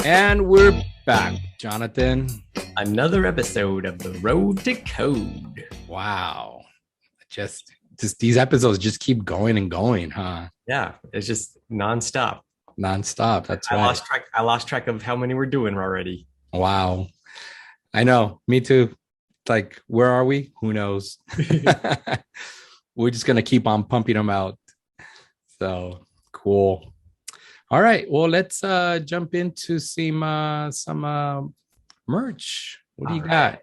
And we're back, Jonathan. Another episode of The Road to Code. Wow. Just these episodes just keep going and going, huh? Yeah, it's just nonstop. Nonstop. That's I right. lost track. I lost track of how many we're doing already. Wow. I know. Me too. Like, where are we? Who knows? We're just gonna keep on pumping them out. So cool. All right. Well, let's jump into some merch. What do All you right. got?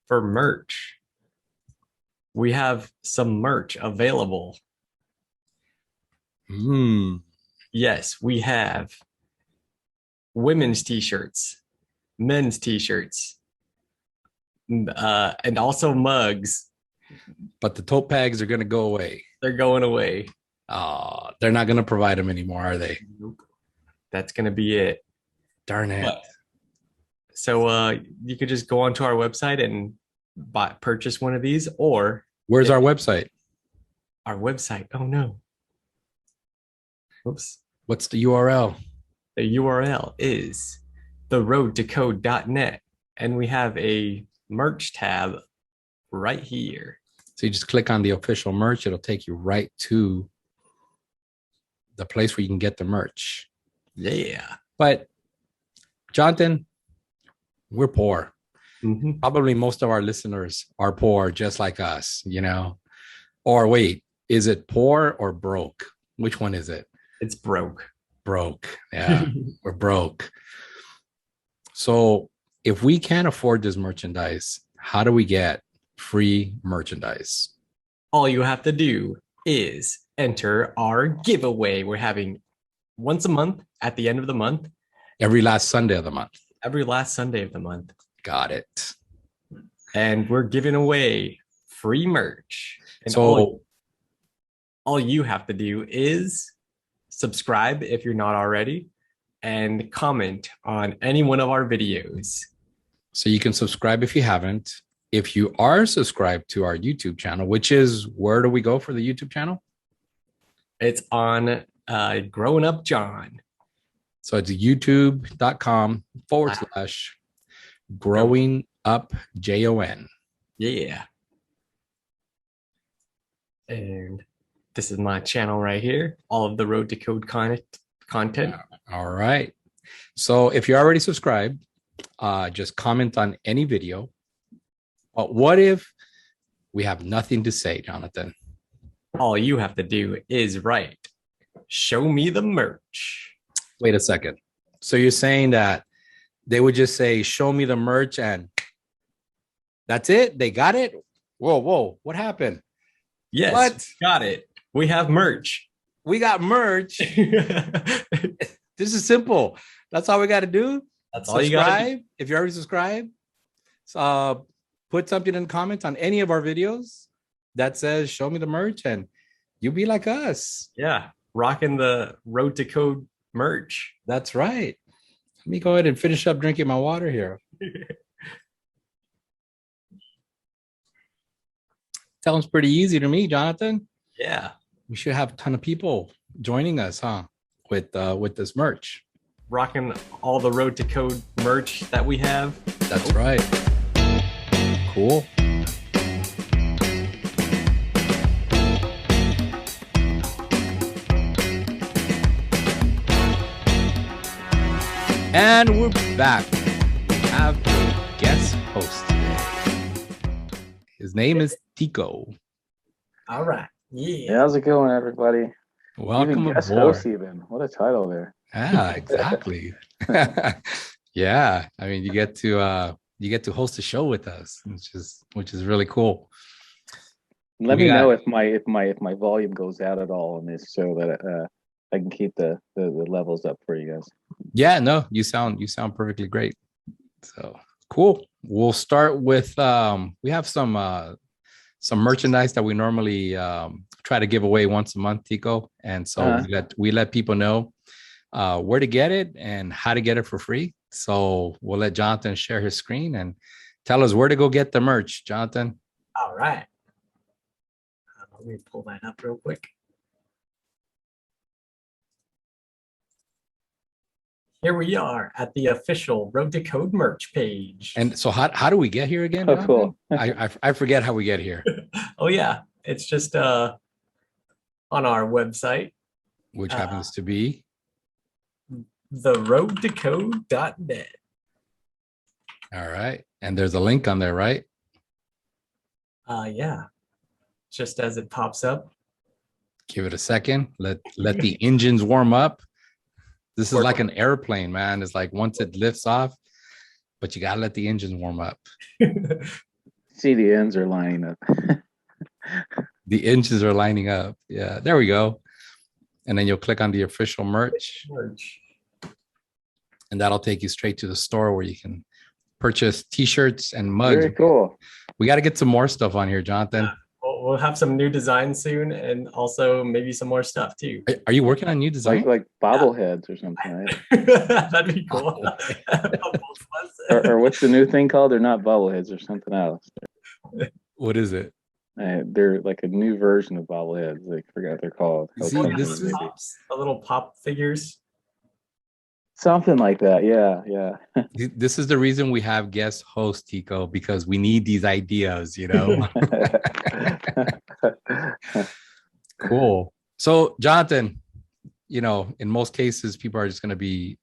For merch, we have some merch available. Hmm. Yes, we have women's t-shirts, men's t-shirts, and also mugs. But the tote bags are gonna go away. They're going away. Oh, they're not gonna provide them anymore, are they? Nope. That's gonna be it. Darn it. But so you could just go onto our website and purchase one of these, or Where's if our website? our website. Oh no. Oops. What's the URL? The URL is theroadtocode.net. And we have a merch tab right here. So you just click on the official merch, it'll take you right to the place where you can get the merch. Yeah. But Jonathan, we're poor. Mhm. Probably most of our listeners are poor, just like us, you know? Or wait, is it poor or broke? Which one is it? It's broke. Broke. Yeah, we're broke. So if we can't afford this merchandise, how do we get free merchandise? All you have to do is enter our giveaway. We're having once a month at the end of the month, Every last Sunday of the month. every last Sunday of the month. Got it. And we're giving away free merch. And So all you have to do is subscribe if you're not already, and comment on any one of our videos. So you can subscribe if you haven't. If you are subscribed to our YouTube channel, which is where do we go for the YouTube channel? It's on Growing Up John. So it's youtube.com/, growing up JON. Yeah. And this is my channel right here. All of the Road to Code content. All right. So if you're already subscribed, just comment on any video. But what if we have nothing to say, Jonathan? All you have to do is write, "Show me the merch." Wait a second. So you're saying that they would just say, show me the merch and that's it? They got it? Whoa. What happened? Yes, What? got it. We have merch. We got merch. This is simple. That's all we got to do. That's all you got to do. Subscribe. If you already subscribed, put something in the comments on any of our videos that says, show me the merch, and you'll be like us. Yeah, rocking the Road to Code merch. That's right. Let me go ahead and finish up drinking my water here. Sounds pretty easy to me, Jonathan. Yeah, We should have a ton of people joining us, huh? With this merch. rocking all the Road to Code merch that we have. That's right. Cool. And we're back. We have a guest host today. His name is Tico. All right. Hey, Yeah. how's it going, everybody? Welcome Even guest aboard. host, even. What a title there. Yeah, exactly. Yeah, I mean, you get to host a show with us, which is really cool. Let We me know got- if my volume goes out at all on this, so that I can keep the levels up for you guys. Yeah, no, you sound perfectly great. So cool. We'll start with we have some merchandise that we normally try to give away once a month, Tico. And so we let people know where to get it and how to get it for free. So we'll let Jonathan share his screen and tell us where to go get the merch, Jonathan. All right. Let me pull that up real quick. Here we are at the official Road to Code merch page. And so how do we get here again? Oh, cool. I forget how we get here, Oh yeah, it's just on our website, which happens to be theroadtocode.net. all right. And there's a link on there, right? Yeah, just as it pops up. Give it a second. Let the engines warm up. This is like an airplane, man. It's like once it lifts off, but you gotta let the engines warm up. See, the ends are lining up. The engines are lining up. Yeah, there we go. And then you'll click on the official merch, and that'll take you straight to the store where you can purchase t-shirts and mugs. Very cool. We got to get some more stuff on here, Jonathan. We'll have some new designs soon, and also maybe some more stuff too. Are you working on new design? Like bobbleheads or something, right? That'd be cool. or what's the new thing called? They're not bobbleheads or something else. What is it? They're like a new version of bobbleheads. I forgot what they're called. See, this is- The little pop figures. Something like that. Yeah. This is the reason we have guest host Tico, because we need these ideas, you know. Cool. So Jonathan, you know, in most cases, people are just going to be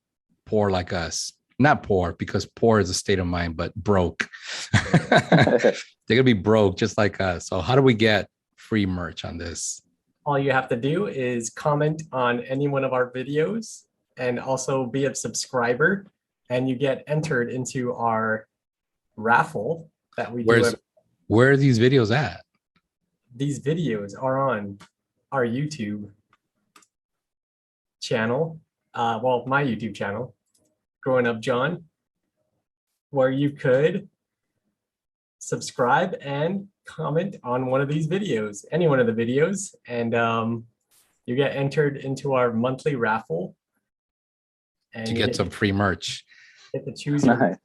poor like us. Not poor, because poor is a state of mind, but broke. They're gonna be broke just like us. So how do we get free merch on this? All you have to do is comment on any one of our videos and also be a subscriber, and you get entered into our raffle that we do. Where are these videos at? These videos are on our YouTube channel. Well, my YouTube channel, Growing Up John, where you could subscribe and comment on one of these videos, any one of the videos, and you get entered into our monthly raffle. And To get some free merch. Get to choose. Nice.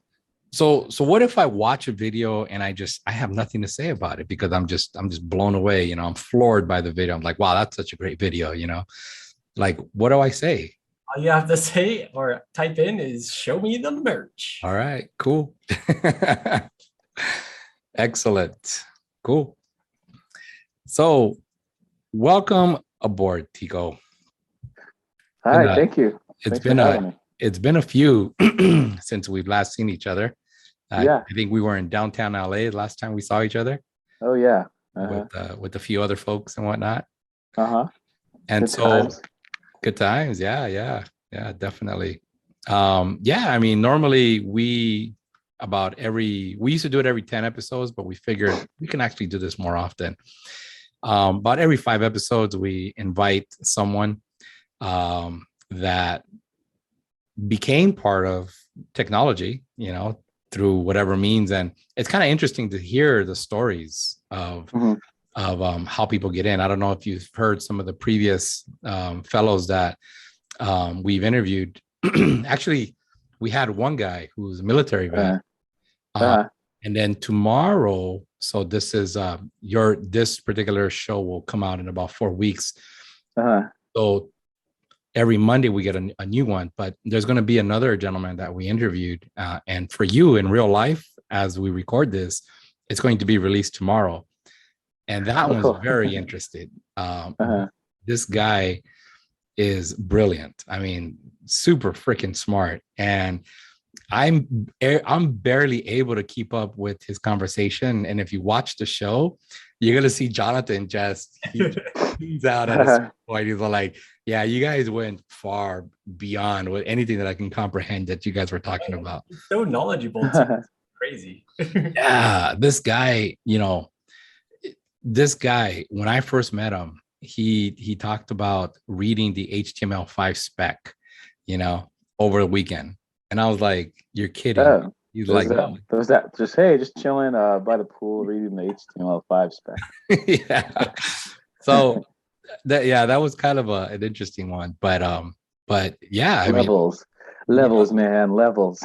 So what if I watch a video and I have nothing to say about it because I'm just blown away, you know, I'm floored by the video. I'm like, wow, that's such a great video, you know. Like, what do I say? All you have to say or type in is "show me the merch." All right, cool. Excellent. Cool. So welcome aboard, Tico. Hi, thank you. It's been a few since we've last seen each other. Yeah. I think we were in downtown LA last time we saw each other. Oh yeah. With a few other folks and whatnot. Good And times. Good times. Yeah, definitely. I mean, normally we used to do it every 10 episodes, but we figured we can actually do this more often. About every 5 episodes, we invite someone that became part of technology, you know, through whatever means. And it's kind of interesting to hear the stories of how people get in. I don't know if you've heard some of the previous fellows that we've interviewed. Actually, we had one guy who was a military vet. And then tomorrow, so this is this particular show will come out in about 4 weeks. So every Monday we get a new one, but there's going to be another gentleman that we interviewed. And for you in real life, as we record this, it's going to be released tomorrow. And that one's very interesting. This guy is brilliant. I mean, super freaking smart. And I'm barely able to keep up with his conversation. And if you watch the show, you're going to see Jonathan he's out at a point. He's like, yeah, you guys went far beyond with anything that I can comprehend that you guys were talking about. He's so knowledgeable. It's crazy. Yeah, this guy, you know, when I first met him, he talked about reading the HTML5 spec, you know, over the weekend. And I was like, you're kidding. He's like, just chilling by the pool, reading the HTML5 spec. Yeah. So that was kind of an interesting one, but yeah, I levels, man, levels.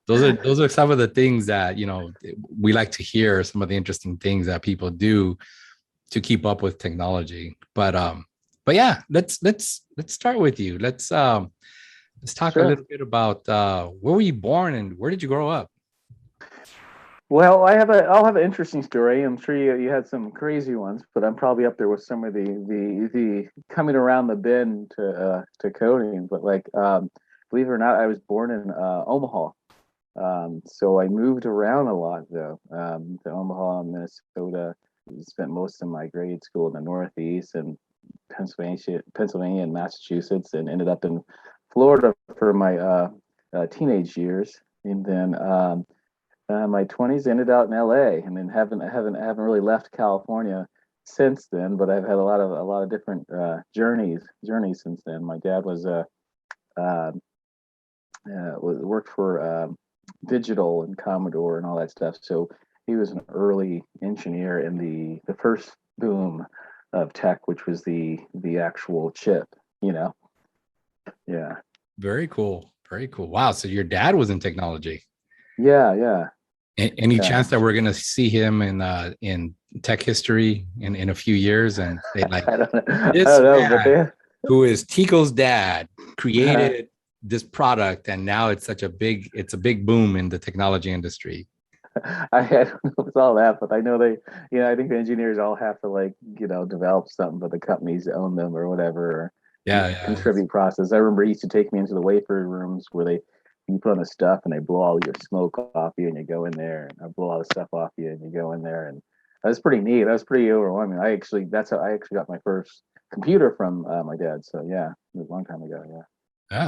those are some of the things that, you know, we like to hear, some of the interesting things that people do to keep up with technology. But yeah, let's start with you. Let's Let's talk a Sure. little bit about where were you born and where did you grow up? Well, I'll have an interesting story. I'm sure you had some crazy ones, but I'm probably up there with some of the coming around the bend to coding. But like, believe it or not, I was born in Omaha. So I moved around a lot though. To Omaha, Minnesota. Spent most of my grade school in the Northeast and Pennsylvania and Massachusetts, and ended up in Florida for my teenage years. And then my 20s ended out in LA, and then haven't really left California since then. But I've had a lot of different journeys since then. My dad uh, worked for Digital and Commodore and all that stuff. So he was an early engineer in the first boom of tech, which was the actual chip. You know, yeah, Very cool. Very cool. Wow. So your dad was in technology. yeah. Any Yeah. chance that we're gonna see him in tech history in a few years and say like I don't know, this but man who is Tico's dad created this product and now it's a big boom in the technology industry. I don't know if it's all that, but I know I think the engineers all have to like, develop something, but the companies own them or whatever, or, Yeah, yeah. contribute process. I remember he used to take me into the wafer rooms where you put on the stuff and they blow all your smoke off you and you go in there, and I blow all the stuff off you and you go in there. And that was pretty neat. That was pretty overwhelming. That's how I actually got my first computer from my dad. So yeah, it was a long time ago. Yeah.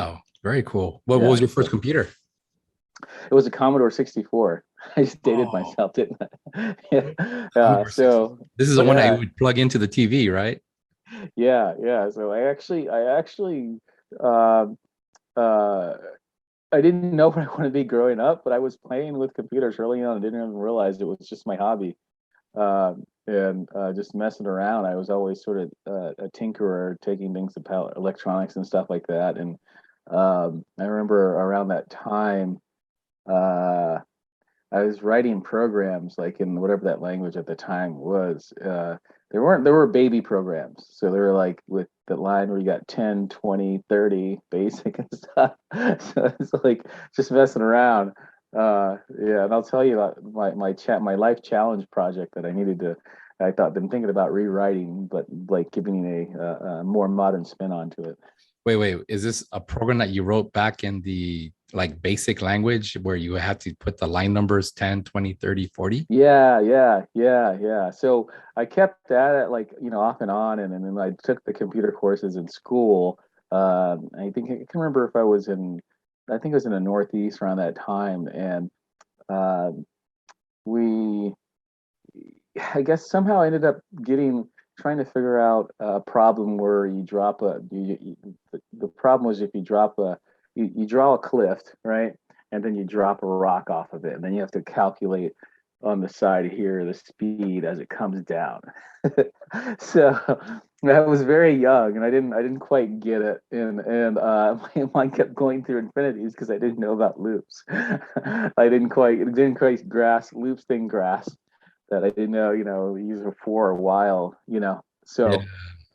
Oh, very cool. What Yeah. was your first computer? It was a Commodore 64. I just dated Oh, myself, didn't I? Yeah. Commodore 60. So This is the one that you yeah, would plug into the TV, right? yeah. So I actually, um, uh, I didn't know what I wanted to be growing up, but I was playing with computers early on. I didn't even realize it was just my hobby. And just messing around. I was always sort of a tinkerer, taking things about electronics and stuff like that. And I remember around that time, uh, I was writing programs like in whatever that language at the time was. There were baby programs. So they were like with the line where you got 10, 20, 30 basic and stuff. So it's like just messing around. Yeah, and I'll tell you about my life challenge project that I thought been thinking about rewriting, but like giving a more modern spin onto it. Wait. Is this a program that you wrote back in the like basic language where you had to put the line numbers 10, 20, 30, 40? Yeah. So I kept at it like, off and on, and then I took the computer courses in school. I can remember if I think it was in the Northeast around that time, and uh, we, I guess somehow ended up trying to figure out a problem where you drop the problem was if you drop you draw a cliff, right? And then you drop a rock off of it. And then you have to calculate on the side here the speed as it comes down. So I was very young and I didn't quite get it. And my mind kept going through infinities because I didn't know about loops. I didn't quite grasp loops, didn't grasp that I didn't know, use it for a while, Yeah. So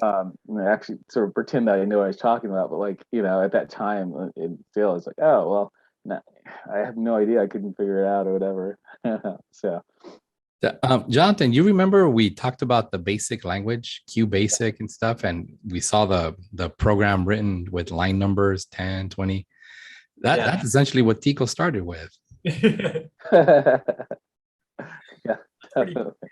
I actually sort of pretend that I know what I was talking about, but like, at that time, it still it's like, oh well, no, I have no idea. I couldn't figure it out or whatever. So Jonathan, you remember we talked about the basic language, Q basic and stuff, and we saw the program written with line numbers 10, 20. Yeah. That's essentially what Tico started with. yeah, Pretty definitely.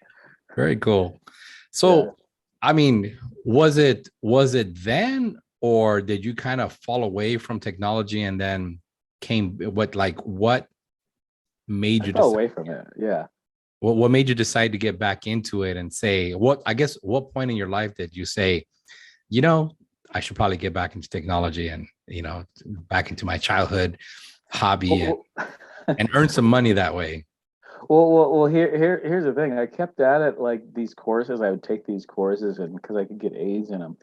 Very cool. Yeah. So, I mean, was it then, or did you kind of fall away from technology and then what made I you fell decide? away from it. Yeah. What made you decide to get back into it and say what point in your life did you say, you know, I should probably get back into technology and back into my childhood hobby Well, and earn some money that way? here's the thing. I kept at it like these courses. I would take these courses, and because I could get A's in them,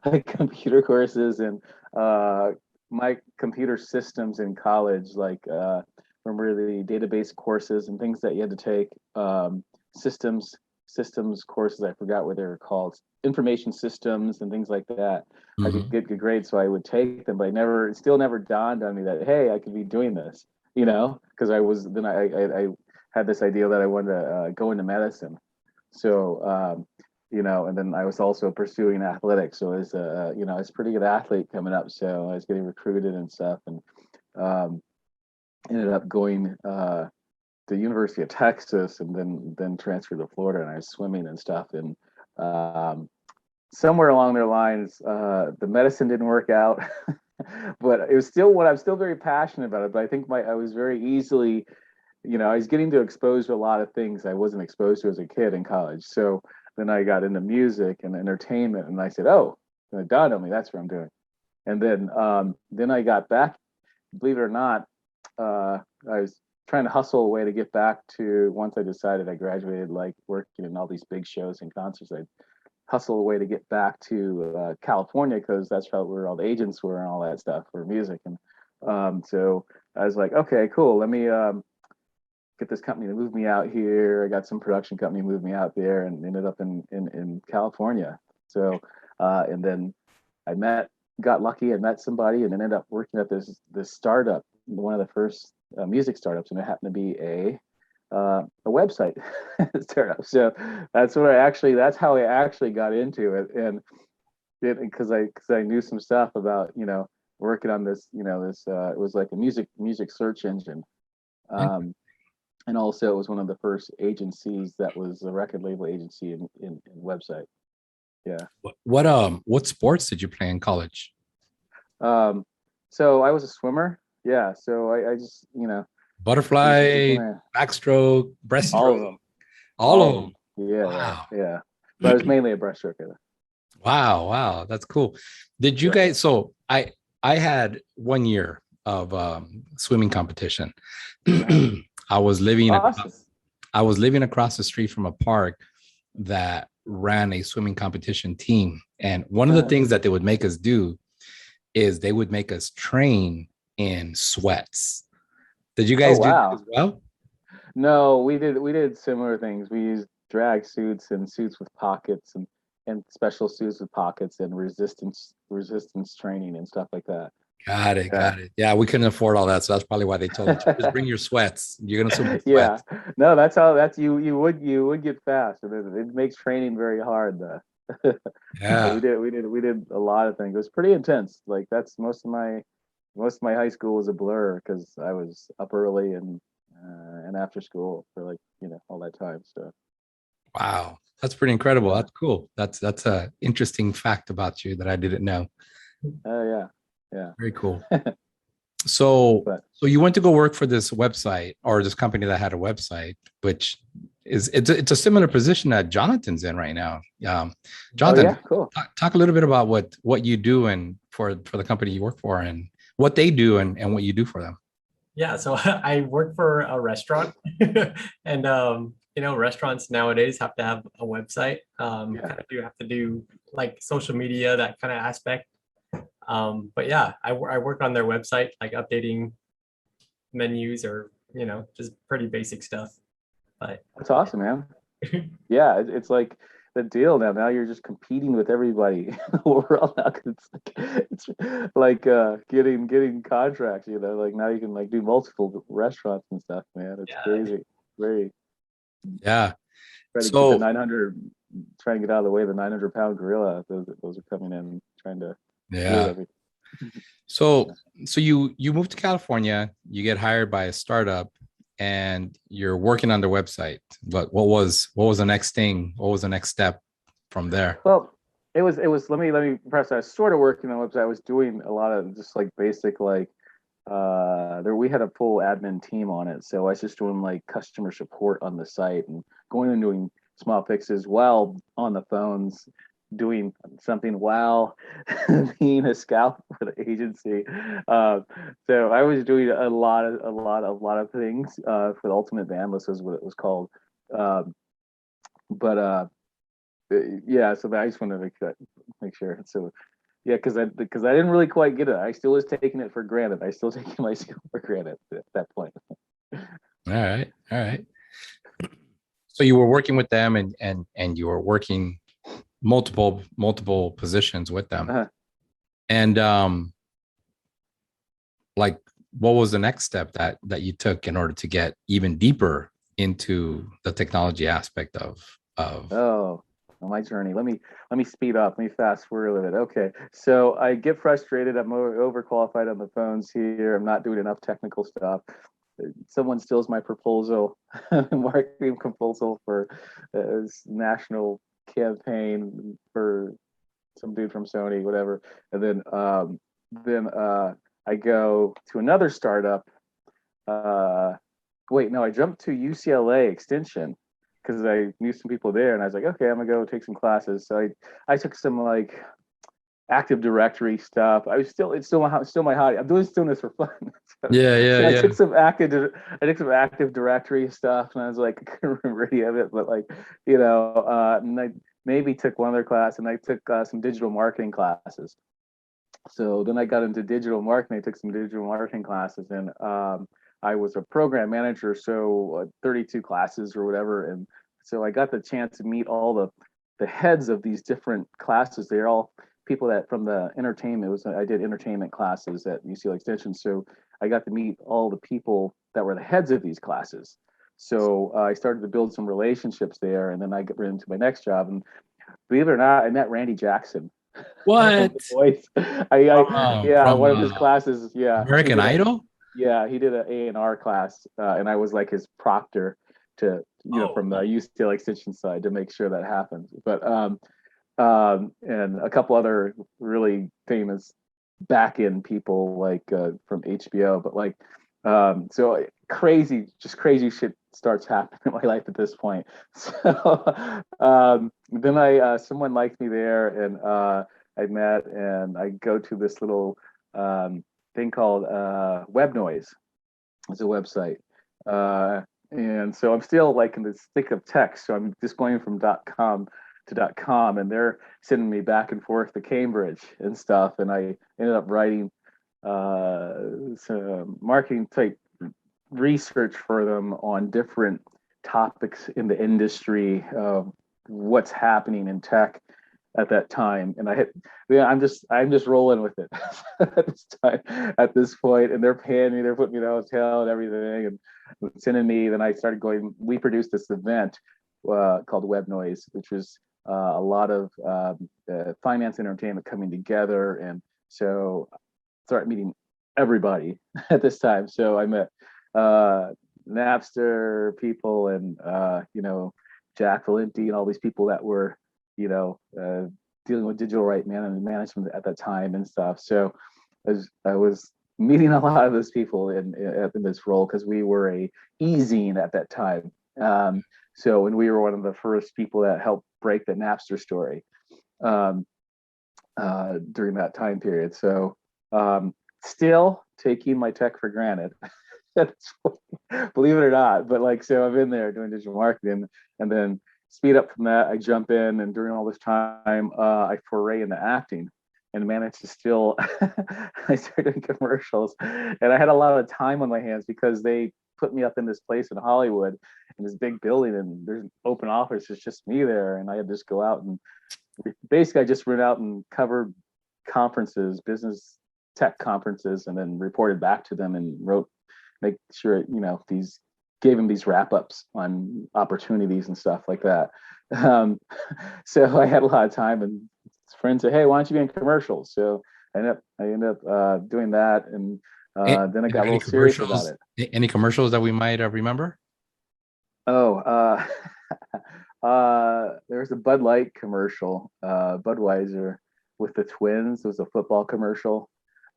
like computer courses and uh, my computer systems in college. Like remember the database courses and things that you had to take. Systems systems courses. I forgot what they were called, information systems and things like that. I could Mhm. get good grades, so I would take them. But it still never dawned on me that, hey, I could be doing this, because I had this idea that I wanted to go into medicine. So, and then I was also pursuing athletics. So I was a pretty good athlete coming up. So I was getting recruited and stuff, and um, ended up going to University of Texas, and then transferred to Florida, and I was swimming and stuff. And um, somewhere along their lines, the medicine didn't work out, but it was still what I'm still very passionate about it. But I think I was very easily, I was getting to expose to a lot of things I wasn't exposed to as a kid in college. So then I got into music and entertainment, and I said, oh, it dawned on me, that's what I'm doing. And then I got back, believe it or not, I was trying to hustle a way to get back to, once I decided I graduated, like working in all these big shows and concerts, I hustle a way to get back to California, because that's probably where all the agents were and all that stuff for music. And so I was like, okay, cool. Let me get this company to move me out here. I got some production company moved me out there, and ended up in California. So and then got lucky and met somebody, and ended up working at this startup, one of the first music startups, and it happened to be a website startup. So that's how I actually got into it, and because I knew some stuff about working on this, it was like a music search engine. And also it was one of the first agencies that was a record label agency in website. Yeah. What sports did you play in college? So I was a swimmer. Yeah. So I just, Butterfly, backstroke, all of breaststroke, them. all of them. Yeah. Wow. Yeah. But I was mainly a breaststroker. Wow, that's cool. Did you Yeah. guys? So I had 1 year of swimming competition. I was living Awesome. I was living across the street from a park that ran a swimming competition team, and one of the things that they would make us do is they would make us train in sweats. Did you guys Oh do that wow. as well? No, we did similar things. We used drag suits and suits with pockets, and special suits with pockets, and resistance training and stuff like that. Got it, Yeah. got it. Yeah, we couldn't afford all that, so that's probably why they told us just bring your sweats. You're gonna swim in Yeah. sweats. No, that's you would get fast, and it makes training very hard though. But we Yeah. did we did we did a lot of things. It was pretty intense. Like that's most of my high school was a blur, because I was up early and after school for like all that time. So Wow, that's pretty incredible. yeah. That's cool. That's a interesting fact about you that I didn't know. Oh yeah. Yeah. Very cool. So But so you went to go work for this website, or this company that had a website, which it's a similar position that Jonathan's in right now. oh Jonathan, yeah, cool. talk a little bit about what you do and for the company you work for, and what they do, and what you do for them. Yeah, so I work for a restaurant, and restaurants nowadays have to have a website. Yeah. Kind of do have to do like social media, that kind of aspect. But yeah, I work on their website, like updating menus, or just pretty basic stuff. But That's awesome, man. Yeah, it's like the deal now. Now you're just competing with everybody in the world now, 'cause it's like getting contracts. Like now you can like do multiple restaurants and stuff, man. It's yeah, crazy. Very Yeah. trying to get the So 900, trying to get out of the way of the 900-pound gorilla. Those are coming in trying to deal with yeah. everything. So you move to California, you get hired by a startup, and you're working on their website. But what was the next thing? What was the next step from there? Well, it was let me press. I was sort of working on the website. I was doing a lot of just like basic like there we had a full admin team on it, so I was just doing like customer support on the site, and going and doing small fixes while on the phones, doing something while being a scout for the agency. So I was doing a lot of things for the Ultimate Vandalist is what it was called. But yeah, so I just wanted to make sure. So yeah, because I didn't really quite get it. I still was taking it for granted. I still taking my skill for granted at that point. All right. So you were working with them, and you were working multiple positions with them. Uh-huh. And like, what was the next step that you took in order to get even deeper into the technology aspect of Oh, my journey. Let me speed up. Let me fast forward a little bit. Okay, so I get frustrated. I'm overqualified on the phones here. I'm not doing enough technical stuff. Someone steals my proposal, marketing proposal for this national campaign for some dude from Sony, whatever. And then I go to another startup. Wait, no, I jumped to UCLA Extension because I knew some people there, and I was like, okay, I'm gonna go take some classes. So I took some like Active Directory stuff. It's still my hobby. I'm doing this for fun. yeah, yeah, So I yeah. took some Active Directory stuff, and I was like, I couldn't remember any of it, but like, and I maybe took one other class, and I took some digital marketing classes. So then I got into digital marketing. I took some digital marketing classes, and I was a program manager, so 32 classes or whatever. And so I got the chance to meet all the heads of these different classes. They're all people that from the entertainment. I did entertainment classes at UCLA Extension, so I got to meet all the people that were the heads of these classes. So I started to build some relationships there, and then I got into my next job. And believe it or not, I met Randy Jackson. What? Voice. Yeah, From one of his classes. Yeah, American Idol? he did an A&R class, and I was like his proctor to from the UCLA Extension side to make sure that happened. But and a couple other really famous back end people like from HBO. But like so crazy shit starts happening in my life at this point. So then I someone liked me there, and I met, and I go to this little thing called WebNoise. It's a website. And so I'm still like in the thick of tech. So I'm just going from .com to .com, and they're sending me back and forth to Cambridge and stuff. And I ended up writing some marketing type research for them on different topics in the industry of what's happening in tech at that time. And I'm just rolling with it at this point, and they're paying me, they're putting me in a hotel and everything, and sending me. Then I started going. We produced this event called WebNoise, which was a lot of finance entertainment coming together, and so started meeting everybody at this time. So I met Napster people, and Jack Valenti, and all these people that were dealing with digital right management at that time and stuff. So I was meeting a lot of those people in this role, because we were a e-zine at that time. So, and we were one of the first people that helped break the Napster story during that time period. So still taking my tech for granted. Believe it or not. But like, so I've been there doing digital marketing, and then speed up from that, I jump in, and during all this time, I foray into acting, and managed to still, I started doing commercials, and I had a lot of time on my hands because they put me up in this place in Hollywood, in this big building, and there's an open office. It's just me there, and I had to just go out and basically I just went out and covered conferences, business tech conferences, and then reported back to them and make sure gave them these wrap ups on opportunities and stuff like that. So I had a lot of time, and friends said, "Hey, why don't you be in commercials?" So I ended up doing that, and then I got a little serious about it. Any commercials that we might remember? Oh, there was a Bud Light commercial, Budweiser with the twins. It was a football commercial.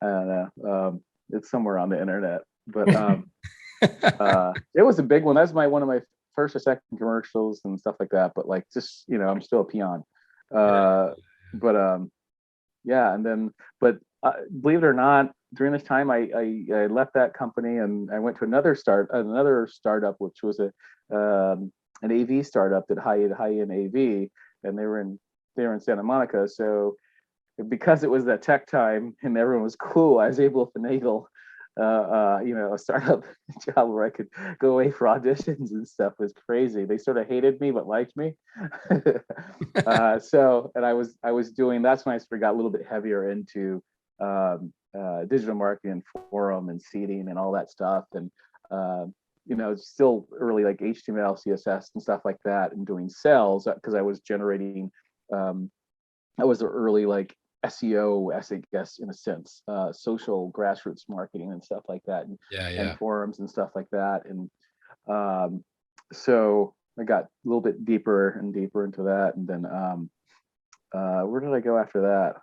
I don't know. It's somewhere on the internet, but it was a big one. That's one of my first or second commercials and stuff like that. But like, just I'm still a peon. But yeah, and then believe it or not, during this time, I left that company, and I went to another startup, which was an AV startup that hired high-end AV, and they were in Santa Monica. So because it was that tech time and everyone was cool, I was able to finagle a startup job where I could go away for auditions and stuff was crazy. They sort of hated me but liked me. And I was doing, that's when I sort of got a little bit heavier into digital marketing, forum and seeding and all that stuff. And still early like HTML, CSS and stuff like that, and doing sales because I was generating. I was the early like SEO, I guess, in a sense, social grassroots marketing and stuff like that, and forums and stuff like that. And so I got a little bit deeper and deeper into that. And then where did I go after that?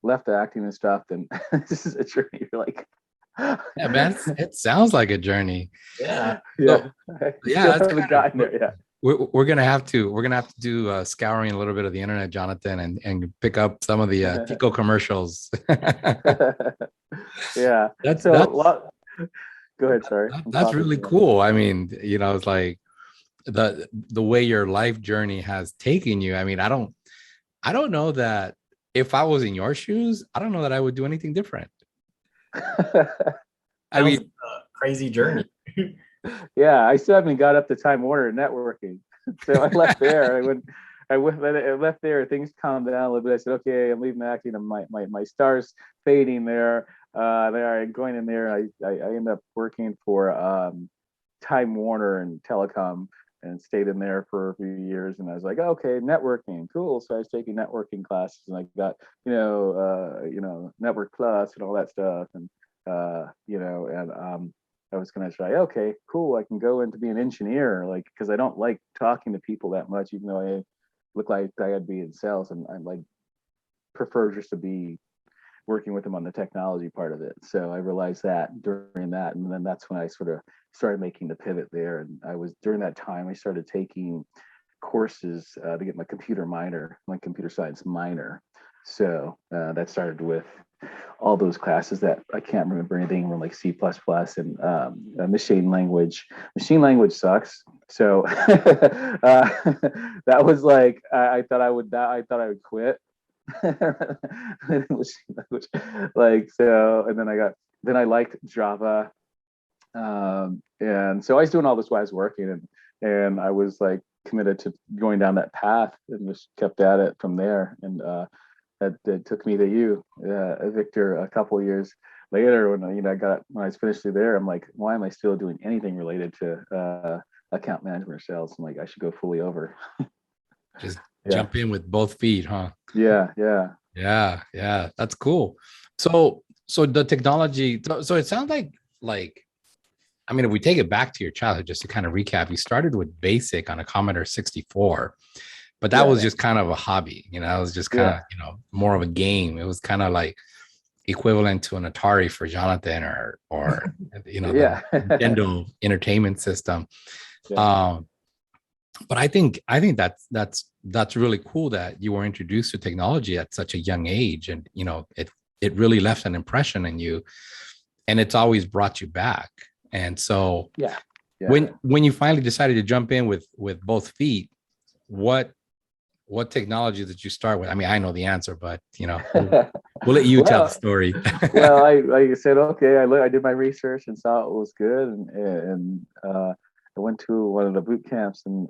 Left the acting and stuff. Then this is a journey. You're like, Yeah, man, it sounds like a journey. Yeah. yeah, Yeah, that's haven't gotten there. Yeah. We're gonna have to do scouring a little bit of the internet, Jonathan, and pick up some of the Tico commercials. Yeah. That's So that's go ahead. Sorry. that's really cool. I mean, it's like the way your life journey has taken you. I mean, I don't know that if I was in your shoes, I don't know that I would do anything different. I mean, a crazy journey. Yeah, I still haven't got up to Time Warner Networking. So I left there. I left there. Things calmed down a little bit. I said, okay, I'm leaving acting. And my stars fading there. There I'm going in there. I ended up working for Time Warner and Telecom and stayed in there for a few years. And I was like, okay, networking, cool. So I was taking networking classes, and I got Network Plus and all that stuff, and I was gonna try, okay, cool, I can go into be an engineer, like, because I don't like talking to people that much, even though I look like I'd be in sales, and I like prefer just to be working with them on the technology part of it. So I realized that during that, and then that's when I sort of started making the pivot there. And I was during that time I started taking courses to get my computer science minor. So that started with all those classes that I can't remember anything from, like C++ and machine language. Machine language sucks. So that was like I thought I would quit. Like, so, and then I liked Java, and so I was doing all this while I was working, and I was like committed to going down that path and just kept at it from there. And that took me to you, Victor, a couple of years later when when I was finished through there. I'm like, why am I still doing anything related to account management or sales? I'm like, I should go fully over. Just jump in with both feet, huh? Yeah. Yeah. That's cool. So the technology. So it sounds like. I mean, if we take it back to your childhood, just to kind of recap, you started with BASIC on a Commodore 64, but that was just kind of a hobby. It was just kind of more of a game. It was kind of like equivalent to an Atari for Jonathan, or the Nintendo Entertainment System. Yeah. But I think that's really cool that you were introduced to technology at such a young age, and it really left an impression in you, and it's always brought you back. And so when you finally decided to jump in with both feet, what technology did you start with? I mean, I know the answer, but we'll let you tell the story. Well, I said, okay, I did my research and saw it was good, and I went to one of the boot camps, and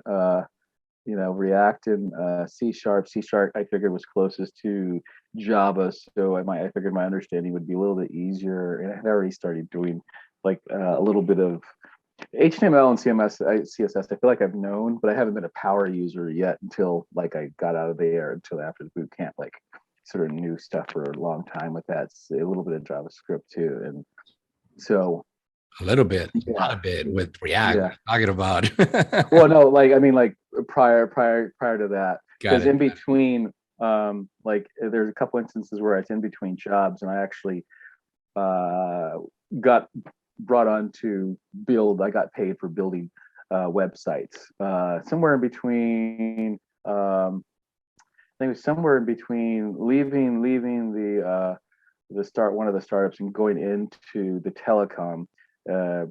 React and C#. C# I figured was closest to Java, so I figured my understanding would be a little bit easier, and I had already started doing like a little bit of HTML and CSS. I feel like I've known, but I haven't been a power user yet until like I got out of there, until after the boot camp. Like, sort of knew stuff for a long time with that. A little bit of JavaScript too, and so a little bit, not a bit with React. Yeah. Talking about. Well, no, like I mean, like prior to that, because in between, like there's a couple instances where it's in between jobs, and I actually got brought on to build. I got paid for building websites. Somewhere in between. I think it was somewhere in between leaving the one of the startups and going into the telecom. I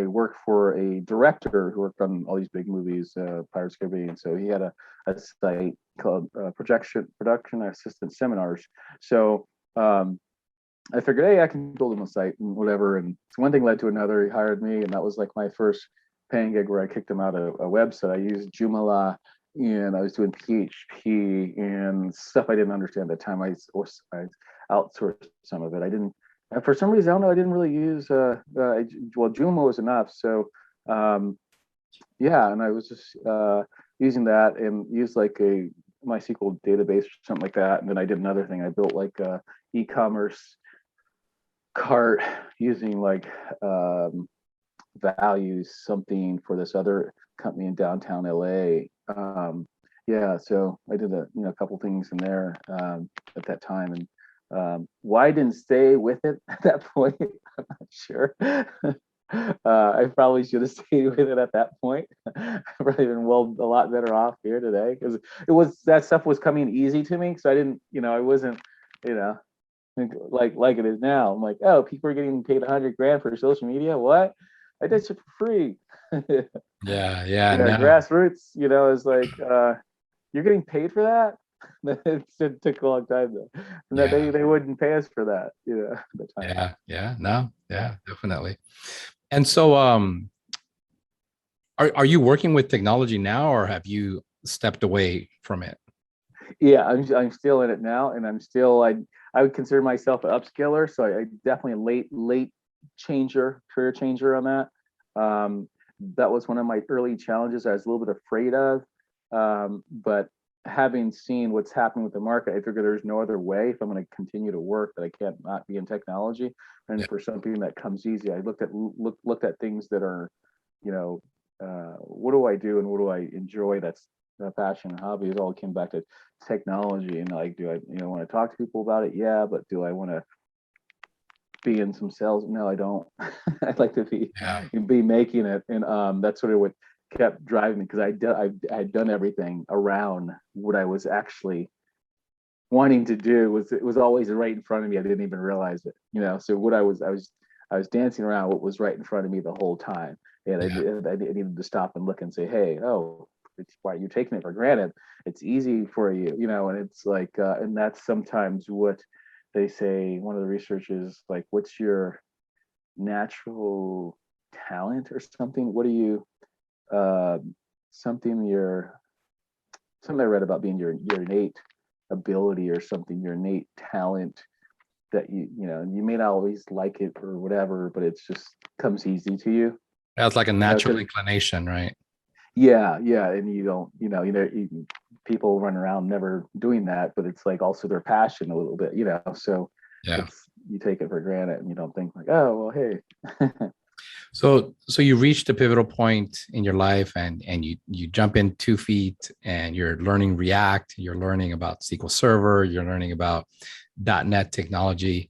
worked for a director who worked on all these big movies, Pirates of the Caribbean. So he had a site called Production Assistant Seminars. So I figured, hey, I can build him a site and whatever. And so one thing led to another. He hired me, and that was like my first paying gig where I kicked him out of a website. I used Joomla, and I was doing PHP and stuff I didn't understand at the time. I outsourced some of it. I didn't, for some reason, I don't know, I didn't really use, well, Joomla was enough. So, yeah, and I was just using that and used like a MySQL database or something like that. And then I did another thing. I built like a e-commerce cart using like values something for this other company in downtown LA. Yeah, so I did a couple things in there at that time, and why I didn't stay with it at that point, I'm not sure. I probably should have stayed with it at that point. I've probably been a lot better off here today because it was that stuff was coming easy to me. So I didn't, I wasn't, you know, like it is now. I'm like, oh, people are getting paid 100 grand for social media. What? I did it for free. Yeah, Yeah, no, grassroots, is like you're getting paid for that. It took a long time though. And that yeah, they wouldn't pay us for that, at the time. yeah, no, yeah, definitely. And so, are you working with technology now, or have you stepped away from it? Yeah, I'm still in it now, and I'm still I would consider myself an upskiller, so I definitely a late career changer on that. That was one of my early challenges I was a little bit afraid of, but having seen what's happening with the market, I figured there's no other way if I'm going to continue to work that I can't not be in technology. And Yeah, for something that comes easy, I looked at things that are, what do I do and what do I enjoy? That's a passion and hobby. It all came back to technology, and like, do I want to talk to people about it? Yeah, but do I want to be in some sales? No, I don't. I'd like to yeah, be making it, and that's sort of what kept driving me because I had done everything around what I was actually wanting to do. It was always right in front of me. I didn't even realize it. So what I was dancing around what was right in front of me the whole time, and yeah, I needed to stop and look and say, hey, oh, why you're taking it for granted? It's easy for you, and it's like, and that's sometimes what they say. One of the researchers like, what's your natural talent or something? What are you? Uh, something your something I read about being your innate ability or something, your innate talent that you may not always like it or whatever, but it's just comes easy to you. that's like a natural 'Cause inclination, right? yeah, and you don't, people run around never doing that, but it's like also their passion a little bit, so Yeah. it's you take it for granted and you don't think like, oh well, hey. So you reached a pivotal point in your life, and you jump in 2 feet, and you're learning React, you're learning about SQL Server, you're learning about .NET technology.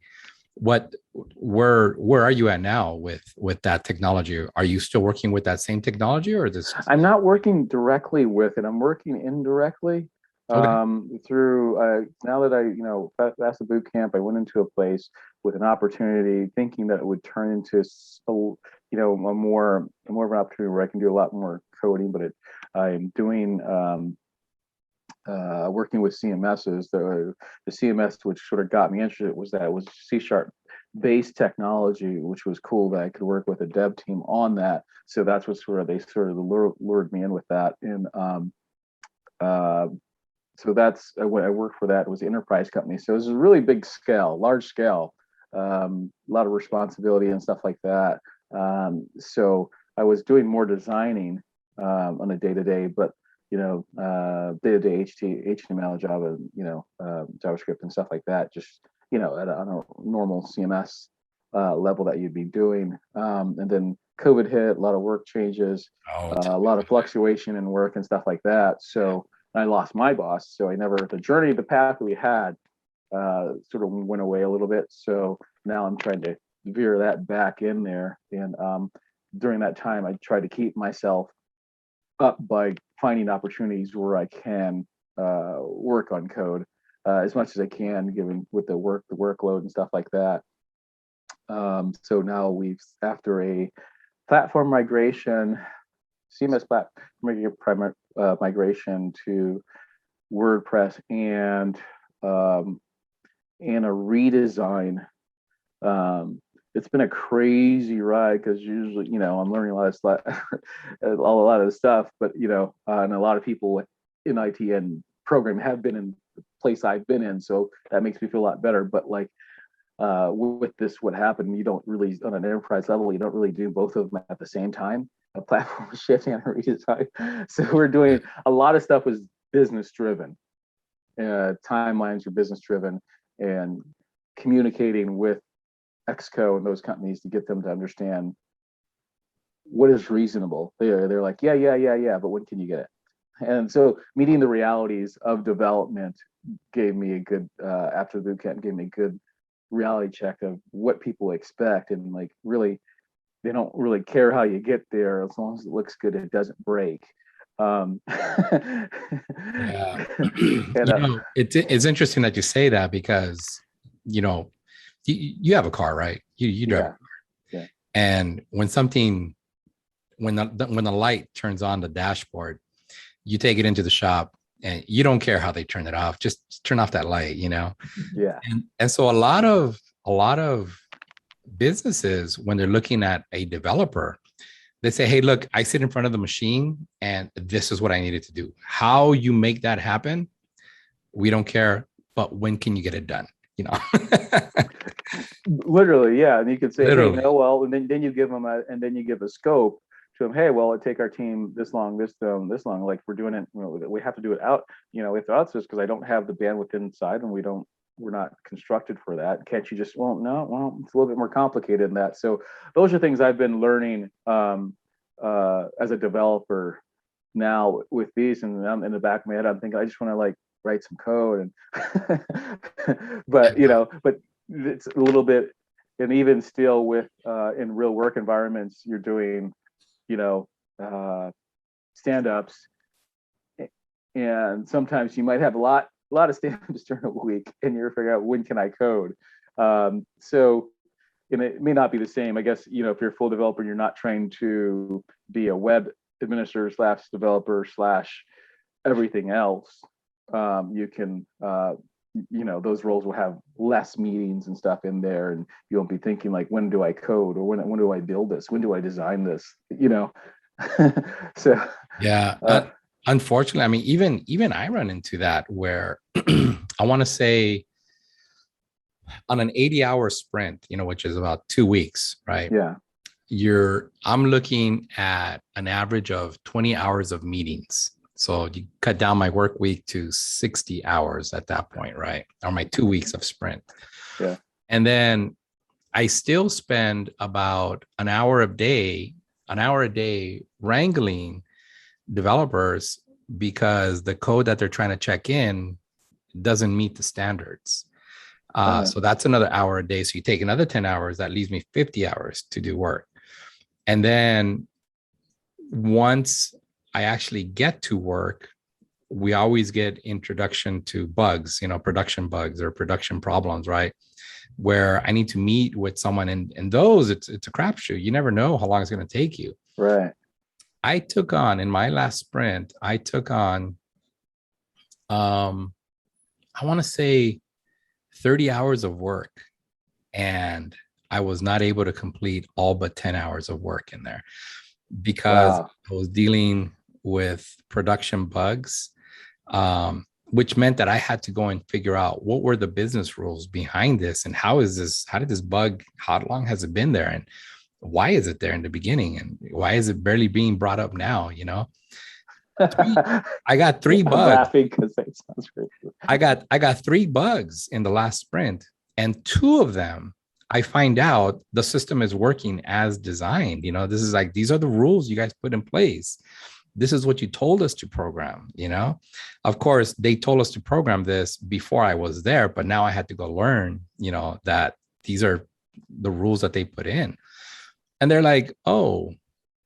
Where are you at now with that technology? Are you still working with that same technology, or this? I'm not working directly with it. I'm working indirectly Okay. through. Now that I, past the boot camp, I went into a place with an opportunity, thinking that it would turn into, a more of an opportunity where I can do a lot more coding. But I'm doing working with CMSs. The CMS which sort of got me interested was C# based technology, which was cool that I could work with a dev team on that. So that's what they lured me in with that. And uh, so that's when I worked for that. It was the enterprise company. So it was a really big scale, large scale, a lot of responsibility and stuff like that. So I was doing more designing on a day to day, but day to day HTML, Java, JavaScript and stuff like that. Just on a normal CMS level that you'd be doing. And then COVID hit, a lot of work changes, Oh, a lot of fluctuation in work and stuff like that. So I lost my boss. So the path we had sort of went away a little bit. So now I'm trying to veer that back in there. And during that time, I tried to keep myself up by finding opportunities where I can work on code as much as I can, given with the workload and stuff like that. So now after a platform migration, CMS platform migration to WordPress and a redesign It's been a crazy ride because usually, I'm learning a lot of stuff, a lot of the stuff, but and a lot of people in IT and program have been in the place I've been in, so that makes me feel a lot better. But like with this, what happened, you don't really, on an enterprise level, you don't really do both of them at the same time, a platform shift and a redesign. So we're doing a lot of stuff was business driven. Timelines are business driven, and communicating with Exco and those companies to get them to understand what is reasonable. They're like, yeah, but when can you get it? And so meeting the realities of development gave me a good after the boot camp gave me a good reality check of what people expect, and like really they don't really care how you get there as long as it looks good, it doesn't break. Yeah. And It's interesting that you say that because, you have a car, right? You drive. Yeah. And when the light turns on the dashboard, you take it into the shop and you don't care how they turn it off. Just turn off that light, Yeah. And so a lot of businesses, when they're looking at a developer, they say, hey, look, I sit in front of the machine and this is what I needed to do. How you make that happen, we don't care. But when can you get it done? Literally, yeah. And you could say, Literally. hey, no, well, and then you give them you give a scope to them. Hey, well, it take our team this long, this long. Like we're doing it, we have to do it out. We have to outsource because I don't have the bandwidth inside, and we're not constructed for that. Can't you just? Well, no, it's a little bit more complicated than that. So those are things I've been learning as a developer now with these, and I'm in the back of my head, I'm thinking I just want to like write some code, and but it's a little bit, and even still with in real work environments, you're doing stand-ups, and sometimes you might have a lot of stand-ups during a week, and you're figuring out when can I code. So and it may not be the same, I guess. If you're a full developer, you're not trained to be a web administrator / developer / everything else. You can those roles will have less meetings and stuff in there, and you won't be thinking like, when do I code, or when do I build this, when do I design this. So Yeah. Unfortunately, I mean, even I run into that where I want to say on an 80-hour sprint, which is about 2 weeks, right? Yeah. I'm looking at an average of 20 hours of meetings. So you cut down my work week to 60 hours at that point, right? Or my 2 weeks of sprint. Yeah. And then I still spend about an hour a day wrangling developers because the code that they're trying to check in doesn't meet the standards. So that's another hour a day. So you take another 10 hours, that leaves me 50 hours to do work. And then once I actually get to work, we always get introduction to bugs, production bugs or production problems, right? Where I need to meet with someone, and those it's a crapshoot. You never know how long it's going to take you. Right. I took on in my last sprint, I want to say 30 hours of work, and I was not able to complete all but 10 hours of work in there because I was dealing with production bugs, which meant that I had to go and figure out what were the business rules behind this, and how did this bug, how long has it been there, and why is it there in the beginning, and why is it barely being brought up now? I got 3 bugs. I'm laughing because that sounds great. I got 3 bugs in the last sprint, and 2 of them I find out the system is working as designed. This is like, these are the rules you guys put in place. This is what you told us to program. Of course, they told us to program this before I was there, but now I had to go learn, that these are the rules that they put in. And they're like, oh,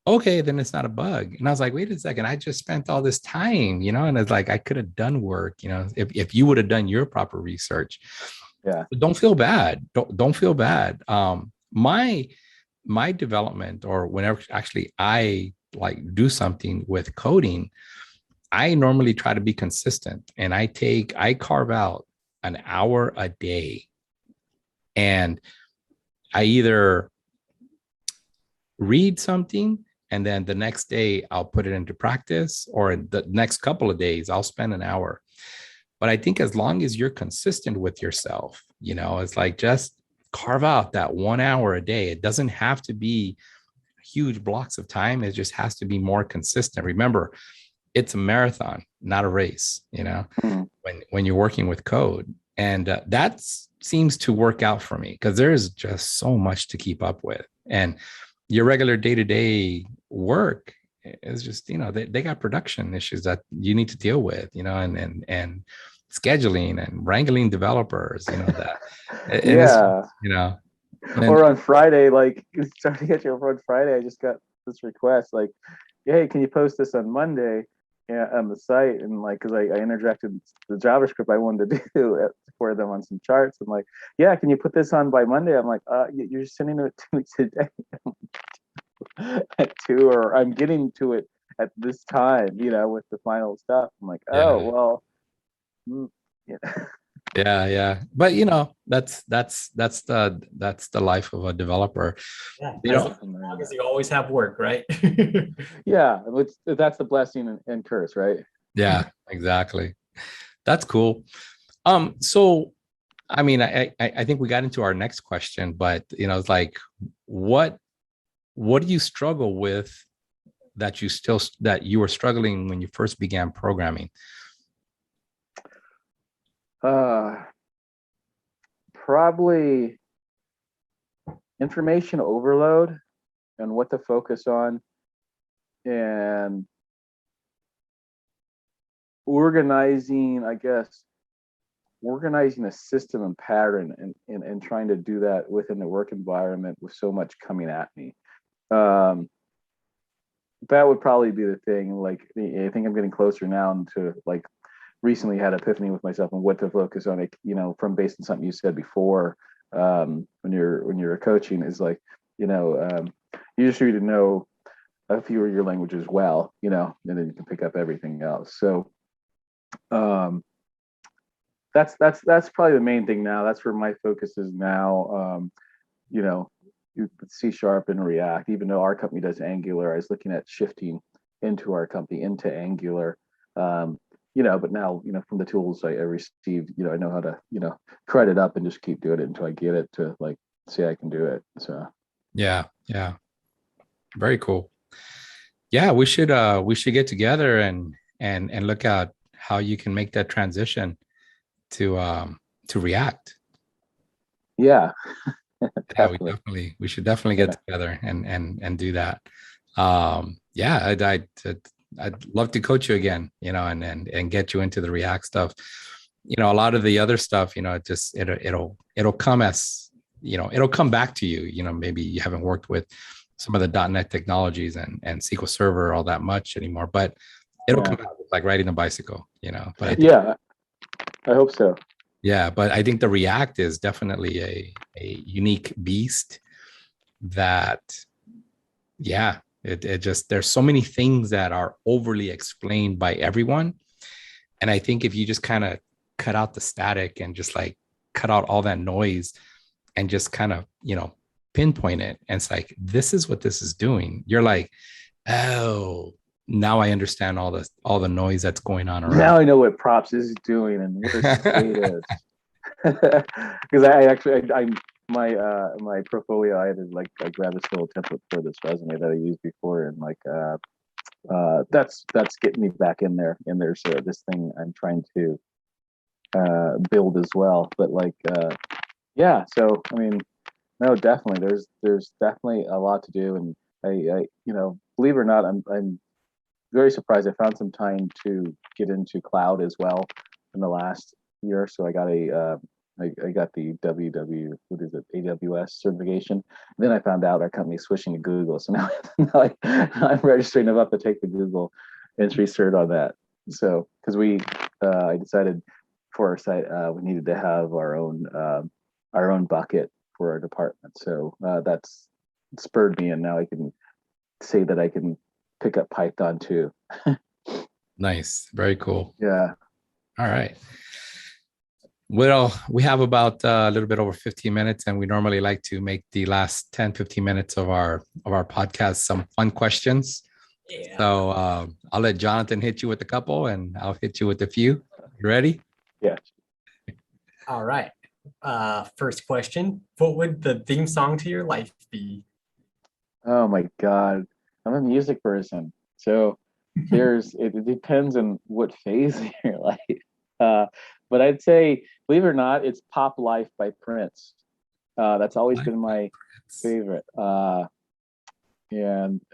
okay, then it's not a bug. And I was like, wait a second, I just spent all this time, and it's like, I could have done work, if you would have done your proper research. Yeah. But don't feel bad. Don't feel bad. My development, or whenever actually I like do something with coding, I normally try to be consistent, and I carve out an hour a day. And I either read something and then the next day I'll put it into practice, or the next couple of days I'll spend an hour. But I think as long as you're consistent with yourself, it's like just carve out that 1 hour a day. It doesn't have to be huge blocks of time. It just has to be more consistent. Remember, it's a marathon, not a race, Mhm. when you're working with code. And that seems to work out for me because there's just so much to keep up with. And your regular day-to-day work is just, they got production issues that you need to deal with, and scheduling and wrangling developers, that and it's, Yeah. and Or on Friday, like starting to get you over on Friday, I just got this request like, hey, can you post this on Monday? Yeah, on the site, and like, because I interjected the JavaScript I wanted to do for them on some charts. I'm like, yeah, can you put this on by Monday? I'm like, you're sending it to me today at 2, or I'm getting to it at this time, with the final stuff. I'm like, oh, yeah, well, mm, yeah. yeah. But that's the life of a developer. Yeah, You as know, long as you always have work, right? Yeah, that's the blessing and curse, right? yeah, exactly. That's cool. So I mean, I think we got into our next question, but it's like, what what do you struggle with that you were struggling when you first began programming? Uh, Probably information overload and what to focus on, and organizing, I guess, organizing a system and pattern, and trying to do that within the work environment with so much coming at me. Um, that would probably be the thing. Like, I think I'm getting closer now to like recently had epiphany with myself on what to focus on. Like, from based on something you said before, when you're coaching, is like, you just need to know a few of your languages well, and then you can pick up everything else. So um, that's probably the main thing now. That's where my focus is now. You know, C Sharp and React. Even though our company does Angular, I was looking at shifting into our company into Angular. Um, but now, from the tools I received, I know how to, crud it up and just keep doing it until I get it to like say I can do it. So Yeah, very cool. Yeah, we should get together and look at how you can make that transition to React. yeah, Yeah, definitely. we should definitely get Yeah. together and do that. Yeah, I'd love to coach you again, and get you into the React stuff. A lot of the other stuff, it just it'll come as, it'll come back to you. Maybe you haven't worked with some of the .NET technologies and SQL Server all that much anymore, but it'll Yeah. come out like riding a bicycle, But I think, Yeah. I hope so. yeah, but I think the React is definitely a unique beast that, yeah, it just, there's so many things that are overly explained by everyone. And I think if you just kind of cut out the static and just like cut out all that noise and just kind of, pinpoint it, and it's like, this is what this is doing. You're like, oh, now I understand all the noise that's going on around. Now I know what props is doing and where state is. Because I actually, I my portfolio, I had to like I grabbed this little template for this resume that I used before, and like that's getting me back in there. And there's this thing I'm trying to build as well. But like yeah, so I mean, no, definitely there's definitely a lot to do, and I believe it or not, I'm very surprised. I found some time to get into cloud as well in the last year. So I got I got the what is it, AWS certification. And then I found out our company is switching to Google. So now, I'm registering about to take the Google entry cert on that. So because I decided for our site we needed to have our own bucket for our department. So that's spurred me, and now I can say that I can pick up Python too. Nice, very cool. Yeah. All right. Well, we have about a little bit over 15 minutes, and we normally like to make the last 10, 15 minutes of our podcast some fun questions. Yeah. So I'll let Jonathan hit you with a couple, and I'll hit you with a few. You ready? Yeah. All right. First question. What would the theme song to your life be? Oh my God. I'm a music person. So it depends on what phase of your life. Uh, but I'd say, believe it or not, it's Pop Life by Prince. That's always been my favorite. And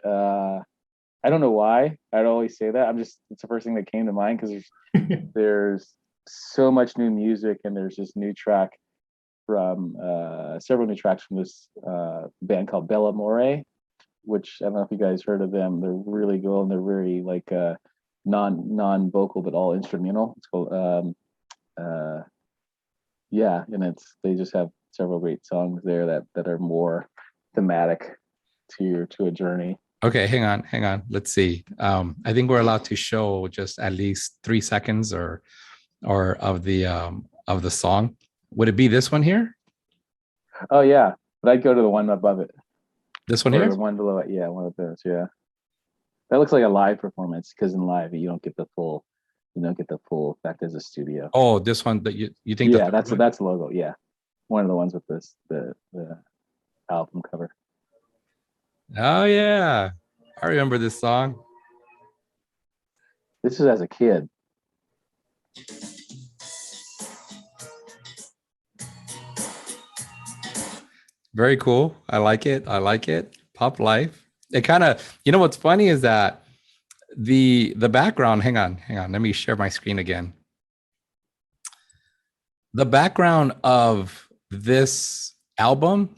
I don't know why I'd always say that. It's the first thing that came to mind because there's so much new music and there's this new track from several new tracks from this band called Bella More, which I don't know if you guys heard of them. They're really good and they're very like non vocal but all instrumental. It's called yeah, and they just have several great songs there that are more thematic to a journey. Okay, hang on. Let's see. I think we're allowed to show just at least 3 seconds or of the song. Would it be this one here? Oh yeah, but I'd go to the one above it. This one Or here? the one below it. Yeah, one of those. Yeah, that looks like a live performance because in live you don't get the full effect as a studio. Oh, this one that you think? Yeah, that's the logo. Yeah, one of the ones with the album cover. Oh yeah, I remember this song. This is as a kid. Very cool. I like it. I like it. Pop Life. It kind of, you know, what's funny is that the background. Hang on. Let me share my screen again. The background of this album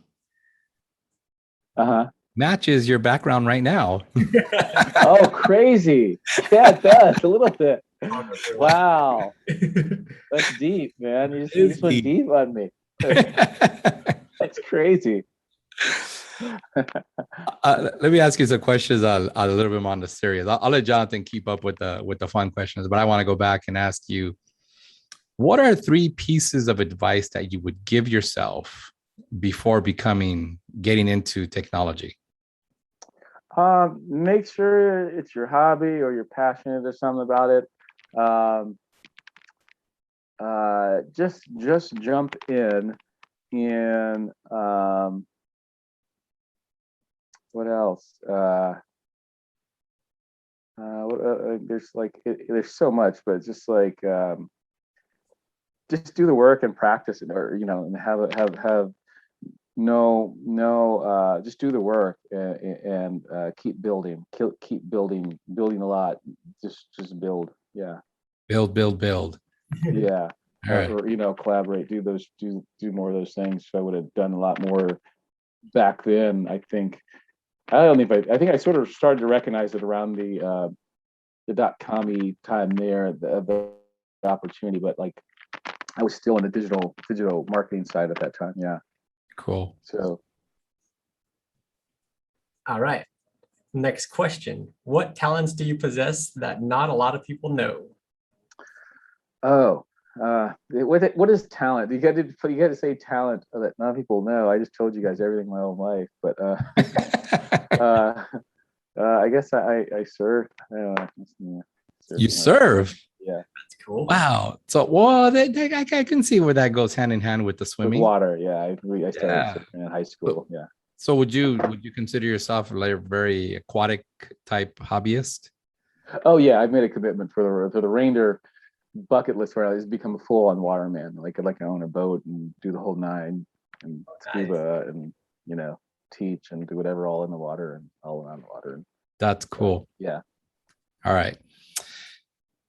matches your background right now. Oh, crazy. Yeah, it does a little bit. Wow. That's deep, man. You just went deep on me. That's crazy. Let me ask you some questions a little bit more on the serious. I'll let Jonathan keep up with the fun questions, but I want to go back and ask you, what are 3 pieces of advice that you would give yourself before getting into technology? Make sure it's your hobby or you're passionate or something about it. Just jump in and what else? There's so much, but it's just like just do the work and practice it, or and have just do the work and keep building, keep building a lot. Just build. Yeah. Build. Yeah. All right. Or collaborate, do more of those things. So I would have done a lot more back then. I think I sort of started to recognize it around the .com time there, the opportunity, but like I was still in the digital marketing side at that time. Yeah. Cool. So. All right. Next question. What talents do you possess that not a lot of people know? Oh, what is talent? You got to say talent that not people know. I just told you guys everything my whole life, but I guess I serve. You serve? Yeah. That's cool. Wow. So, well, I can see where that goes hand in hand with the swimming. With water, yeah. I started in high school. Yeah. So, would you consider yourself like a very aquatic type hobbyist? Oh yeah, I've made a commitment for the Reindeer bucket list where I just become a full-on waterman. Like I own a boat and do the whole nine and scuba and teach and do whatever all in the water and all around the water. That's cool. Yeah. All right.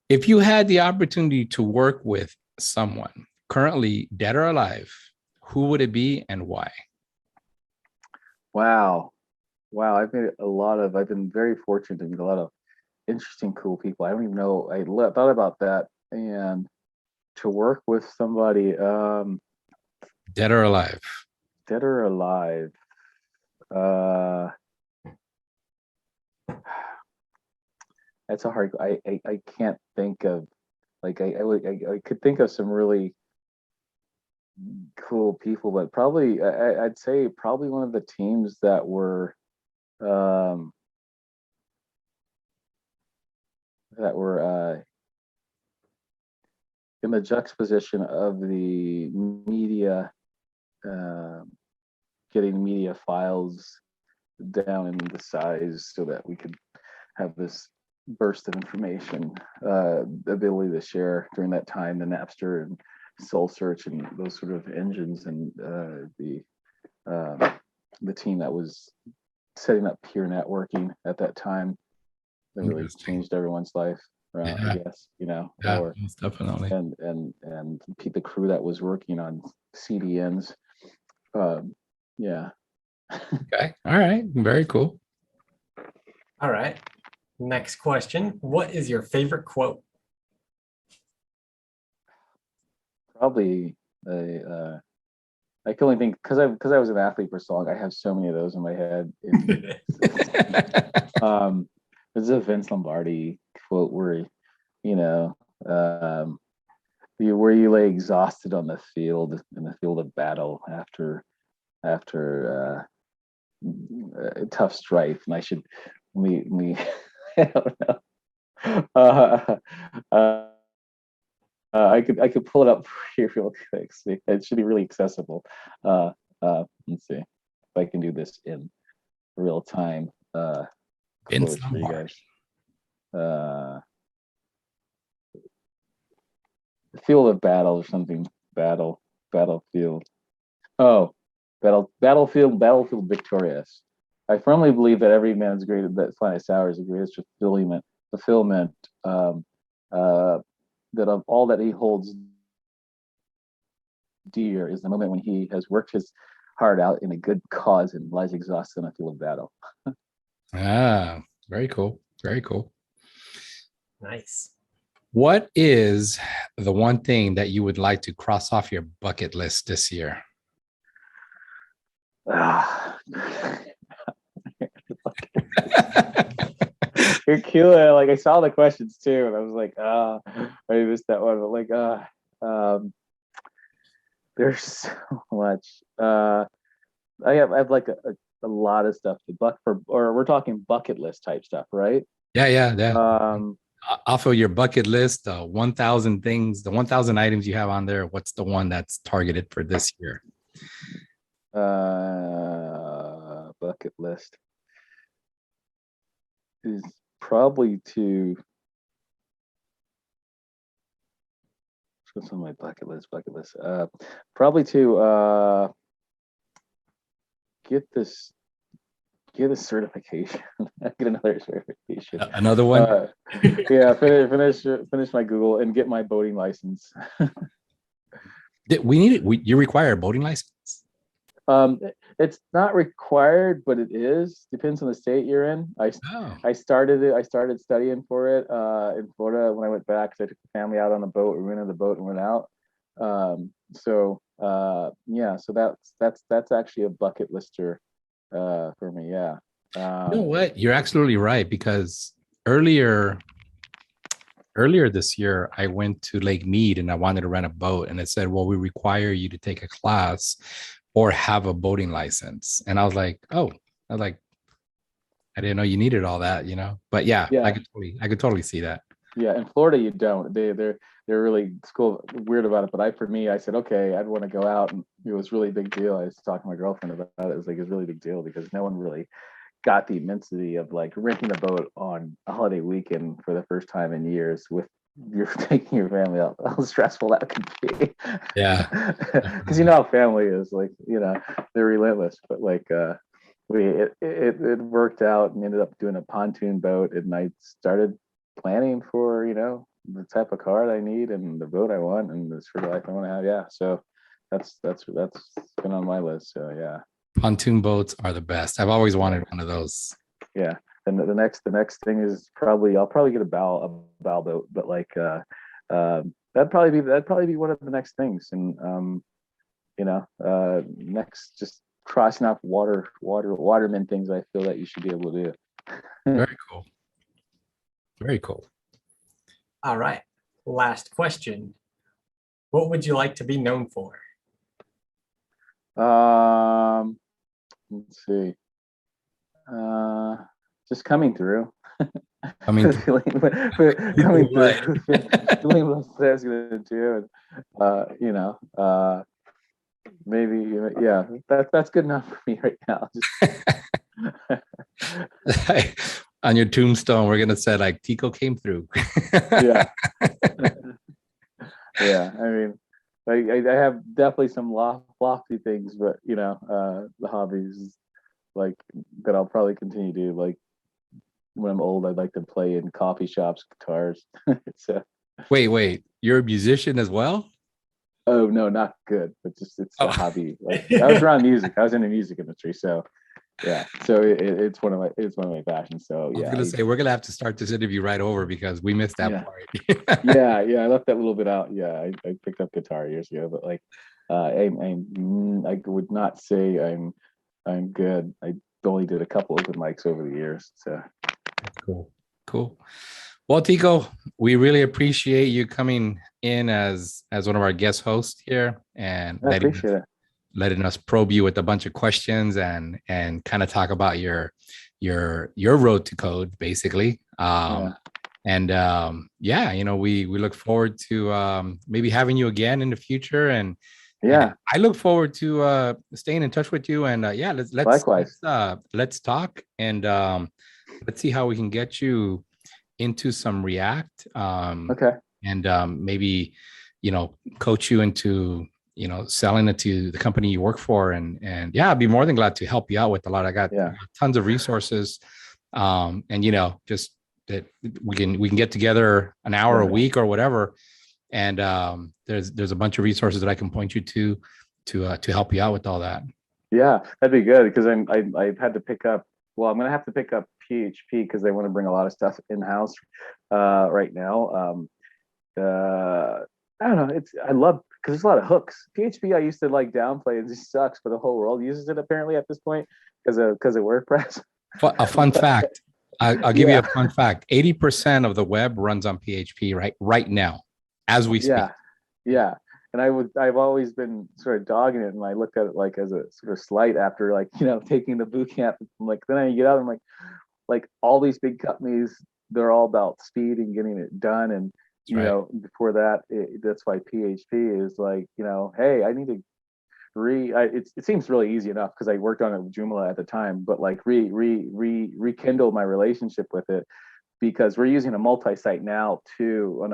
If you had the opportunity to work with someone currently dead or alive, who would it be and why? Wow. I've been very fortunate to meet a lot of interesting, cool people. I don't even know. I thought about that, and to work with somebody, dead or alive. Dead or alive. That's a hard. I can't think of, like I could think of some really cool people, but probably I'd say probably one of the teams that were um, in the juxtaposition of the media, um getting media files down in the size so that we could have this burst of information, the ability to share during that time, the Napster and Soul Search and those sort of engines, and the team that was setting up peer networking at that time that really Interesting. changed everyone's life. I Yeah, guess, you know, yeah, or most definitely. and the crew that was working on CDNs. Yeah. Okay. All right. Very cool. All right. Next question. What is your favorite quote? Probably I can only think because I was an athlete for so long. I have so many of those in my head. There's a Vince Lombardi quote where, you know, where you lay exhausted on the field in the field of battle after a tough strife, and I should me I don't know. I could pull it up for you real quick. See, it should be really accessible. Let's see if I can do this in real time. Vince Quotes for you Lombardi. guys. Field of battle or something. Battlefield. Oh, battlefield victorious. I firmly believe that every man's greatest, that finest hour is the greatest fulfillment that of all that he holds dear is the moment when he has worked his heart out in a good cause and lies exhausted on a field of battle. Ah, very cool. Very cool. Nice. What is the one thing that you would like to cross off your bucket list this year? Ah. You're cute. Like I saw the questions too, and I was like, I missed that one. But like, there's so much. I have like a lot of stuff to or we're talking bucket list type stuff, right? Yeah. Um, Off of your bucket list, 1,000 things, the 1,000 items you have on there, what's the one that's targeted for this year? bucket list is probably to what's on my bucket list? Probably to get a certification. Get another certification. Another one? Yeah, finish my Google and get my boating license. We need it. You require a boating license? It's not required, but it is. Depends on the state you're in. Oh, I started studying for it in Florida when I went back because I took the family out on a boat. We rented the boat and went out. Yeah, so that's actually a bucket lister for me. Yeah. you know what? You're absolutely right, because earlier this year, I went to Lake Mead and I wanted to rent a boat, and it said, well, we require you to take a class or have a boating license. And I was like, oh, I didn't know you needed all that, But yeah, Yeah. I could totally see that. Yeah, in Florida you don't. They're really weird about it. But for me, I said, okay, I'd want to go out, and it was really a big deal. I was talking to my girlfriend about it. It was a really big deal because no one really got the immensity of like renting a boat on a holiday weekend for the first time in years with you're taking your family out. How stressful that could be. Yeah. Because you know how family is, like, they're relentless. But like it worked out and ended up doing a pontoon boat, and I started planning for, the type of car I need and the boat I want and the sort of life I want to have. Yeah. So that's been on my list. So yeah. Pontoon boats are the best. I've always wanted one of those. Yeah. And the next thing is I'll probably get a bow boat, but like that'd probably be one of the next things. And next, just crossing off waterman things I feel that you should be able to do. Very cool. Very cool. All right. Last question. What would you like to be known for? Let's see. Just coming through. I mean, Coming through. Feeling what I was gonna do, and maybe yeah, that's good enough for me right now. on your tombstone, we're gonna say like Tico came through. Yeah, yeah. I mean, I have definitely some lofty things, but the hobbies like that I'll probably continue to do. Like when I'm old, I'd like to play in coffee shops, guitars. So, Wait, you're a musician as well? oh no, not good, but just it's a Oh, hobby. Like I was around music. I was in the music industry, so yeah. So it's one of my passions. So I was yeah, gonna say we're gonna have to start this interview right over because we missed that yeah, part. yeah. I left that little bit out. Yeah, I picked up guitar years ago, but like, I would not say I'm good. I only did a couple open mics over the years. So Cool. Cool. Well, Tico, we really appreciate you coming in as one of our guest hosts here and I appreciate it. letting us probe you with a bunch of questions and kind of talk about your road to code, basically. Yeah, Yeah, we look forward to maybe having you again in the future and yeah. I look forward to staying in touch with you and yeah, Likewise. let's talk and let's see how we can get you into some React Okay. and maybe coach you into selling it to the company you work for and yeah, I'd be more than glad to help you out with a lot. I got Yeah. tons of resources and just that we can get together an hour a week or whatever and there's a bunch of resources that I can point you to help you out with all that. Yeah, that'd be good because I've had to pick up. Well, I'm gonna have to pick up PHP because they want to bring a lot of stuff in house right now. I don't know. I love because there's a lot of hooks. PHP I used to like downplay. It just sucks, but the whole world uses it apparently at this point because of WordPress. A fun fact. I'll give you Yeah, a fun fact. 80% of the web runs on PHP right now, as we speak. yeah. And I've always been sort of dogging it, and I looked at it like as a sort of slight after like taking the boot camp. I'm like then I get out, I'm like all these big companies, they're all about speed and getting it done, and before that, that's why PHP is like hey, I need to it seems really easy enough because I worked on it with Joomla at the time, but like rekindle my relationship with it because we're using a multi-site now too.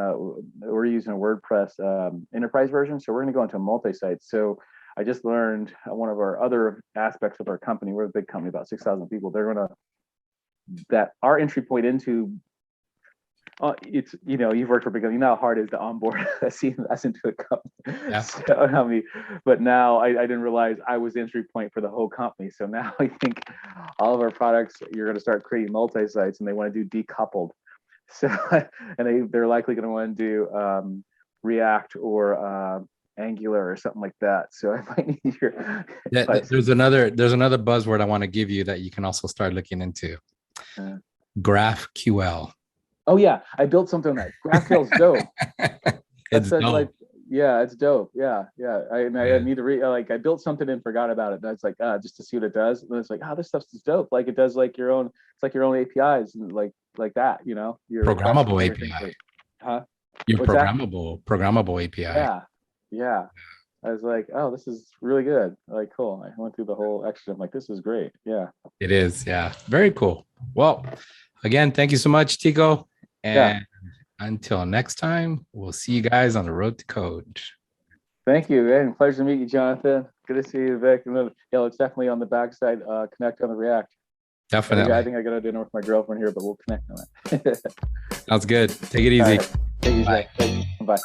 We're using a WordPress enterprise version, so we're going to go into a multi-site. So I just learned one of our other aspects of our company. We're a big company, about 6,000 people. They're going to that our entry point into it's you've worked for big, how hard it is to onboard a CMS into a company. Yeah. So but now I didn't realize I was the entry point for the whole company. So now I think all of our products you're going to start creating multi-sites, and they want to do decoupled. So and they're likely going to want to do React or Angular or something like that. So I might need your there's another buzzword I want to give you that you can also start looking into. GraphQL. Oh yeah, I built something on that. GraphQL is dope. It's dope. Like, yeah, it's dope. Yeah. I need to read. Like, I built something and forgot about it. And it's like, just to see what it does. And it's like, this stuff's just dope. Like, it does like your own. It's like your own APIs and like that. Your programmable API. Huh? Your programmable API. Yeah. I was like, this is really good. Like, cool. I went through the whole extra. I'm like, this is great. Yeah. It is. Yeah. Very cool. Well, again, thank you so much, Tico. And until next time, we'll see you guys on the road to code. Thank you, man. Pleasure to meet you, Jonathan. Good to see you, Vic. And it's definitely on the backside. Connect on the React. Definitely. I think I got to dinner with my girlfriend here, but we'll connect on it. Sounds good. Take it easy. Right. Take it easy. Bye.